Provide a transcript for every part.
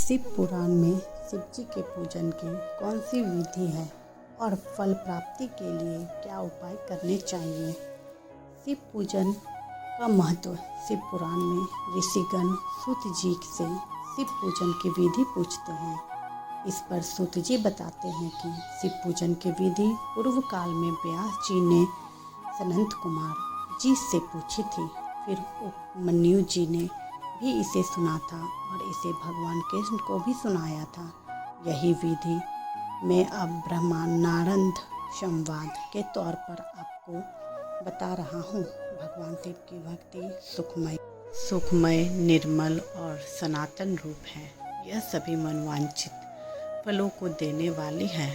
शिव पुराण में शिव जी के पूजन की कौन सी विधि है और फल प्राप्ति के लिए क्या उपाय करने चाहिए। शिव पूजन का महत्व। शिव पुराण में ऋषिगण सूत जी से शिव पूजन की विधि पूछते हैं। इस पर सूत जी बताते हैं कि शिव पूजन की विधि पूर्व काल में व्यास जी ने सनंत कुमार जी से पूछी थी। फिर उपमन्यु जी ने भी इसे सुना था और इसे भगवान कृष्ण को भी सुनाया था। यही विधि मैं अब ब्रह्मानंद संवाद के तौर पर आपको बता रहा हूँ। भगवान शिव की भक्ति सुखमय निर्मल और सनातन रूप है। यह सभी मनोवांछित फलों को देने वाली है।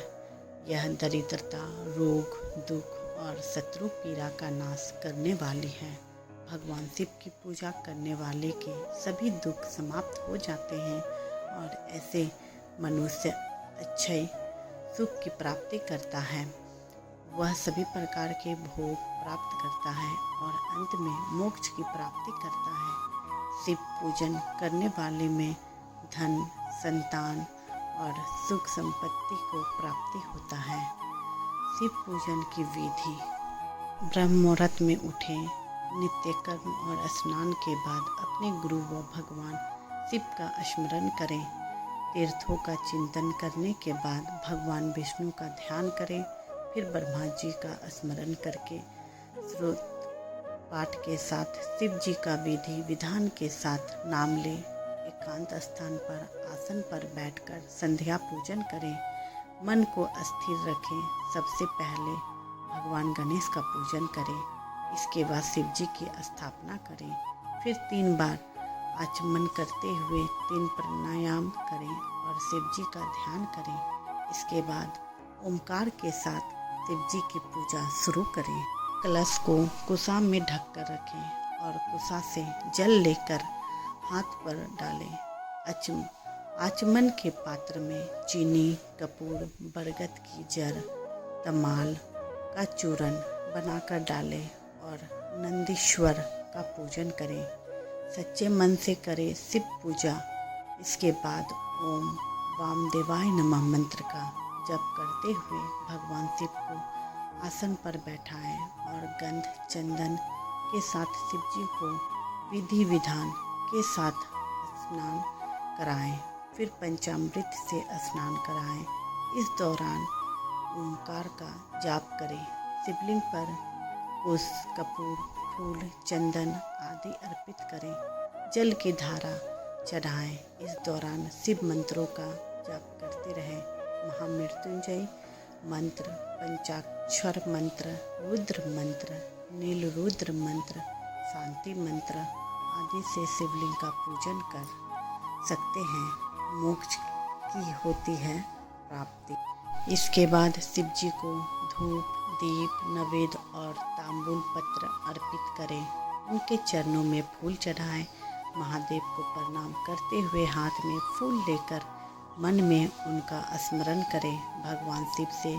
यह दरिद्रता, रोग, दुख और शत्रु पीड़ा का नाश करने वाली है। भगवान शिव की पूजा करने वाले के सभी दुख समाप्त हो जाते हैं और ऐसे मनुष्य अक्षय सुख की प्राप्ति करता है। वह सभी प्रकार के भोग प्राप्त करता है और अंत में मोक्ष की प्राप्ति करता है। शिव पूजन करने वाले में धन, संतान और सुख संपत्ति को प्राप्ति होता है। शिव पूजन की विधि। ब्रह्म मुहूर्त में उठें, नित्य कर्म और स्नान के बाद अपने गुरु व भगवान शिव का स्मरण करें। तीर्थों का चिंतन करने के बाद भगवान विष्णु का ध्यान करें। फिर ब्रह्मा जी का स्मरण करके श्रोत पाठ के साथ शिव जी का विधि विधान के साथ नाम लें। एकांत स्थान पर आसन पर बैठकर संध्या पूजन करें। मन को अस्थिर रखें। सबसे पहले भगवान गणेश का पूजन करें। इसके बाद शिव जी की स्थापना करें। फिर 3 बार आचमन करते हुए 3 प्राणायाम करें और शिव जी का ध्यान करें। इसके बाद ओमकार के साथ शिव जी की पूजा शुरू करें। कलश को कुसा में ढककर रखें और कुसा से जल लेकर हाथ पर डालें। आचमन के पात्र में चीनी, कपूर, बरगद की जड़, तमाल का चूर्ण बनाकर डालें और नंदीश्वर का पूजन करें। सच्चे मन से करें शिव पूजा। इसके बाद ओम वामदेवाय नमः मंत्र का जप करते हुए भगवान शिव को आसन पर बैठाएं और गंध चंदन के साथ शिव जी को विधि विधान के साथ स्नान कराएं। फिर पंचामृत से स्नान कराएं। इस दौरान ओंकार का जाप करें। शिवलिंग पर पुष्प, कपूर, फूल, चंदन आदि अर्पित करें। जल की धारा चढ़ाएं। इस दौरान शिव मंत्रों का जाप करते रहें। महामृत्युंजय मंत्र, पंचाक्षर मंत्र, रुद्र मंत्र, नीलरुद्र मंत्र, शांति मंत्र आदि से शिवलिंग का पूजन कर सकते हैं। मोक्ष की होती है प्राप्ति। इसके बाद शिव जी को धूप, दीप, नवेद और तांबूल पत्र अर्पित करें। उनके चरणों में फूल चढ़ाएं। महादेव को प्रणाम करते हुए हाथ में फूल लेकर मन में उनका स्मरण करें। भगवान शिव से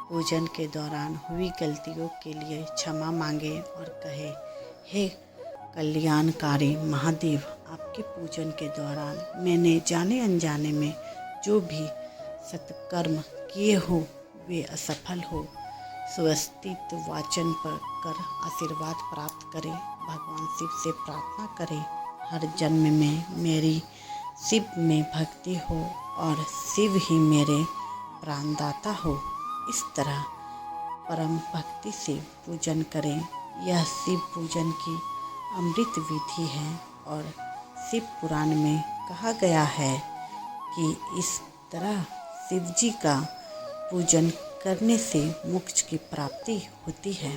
पूजन के दौरान हुई गलतियों के लिए क्षमा मांगे और कहे, हे कल्याणकारी महादेव, आपके पूजन के दौरान मैंने जाने अनजाने में जो भी सत्कर्म किए हो वे असफल हो। स्वस्तित्व वाचन पर कर आशीर्वाद प्राप्त करें। भगवान शिव से प्रार्थना करें, हर जन्म में मेरी शिव में भक्ति हो और शिव ही मेरे प्राणदाता हो। इस तरह परम भक्ति से पूजन करें। यह शिव पूजन की अमृत विधि है और शिव पुराण में कहा गया है कि इस तरह शिव जी का पूजन करने से मोक्ष की प्राप्ति होती है।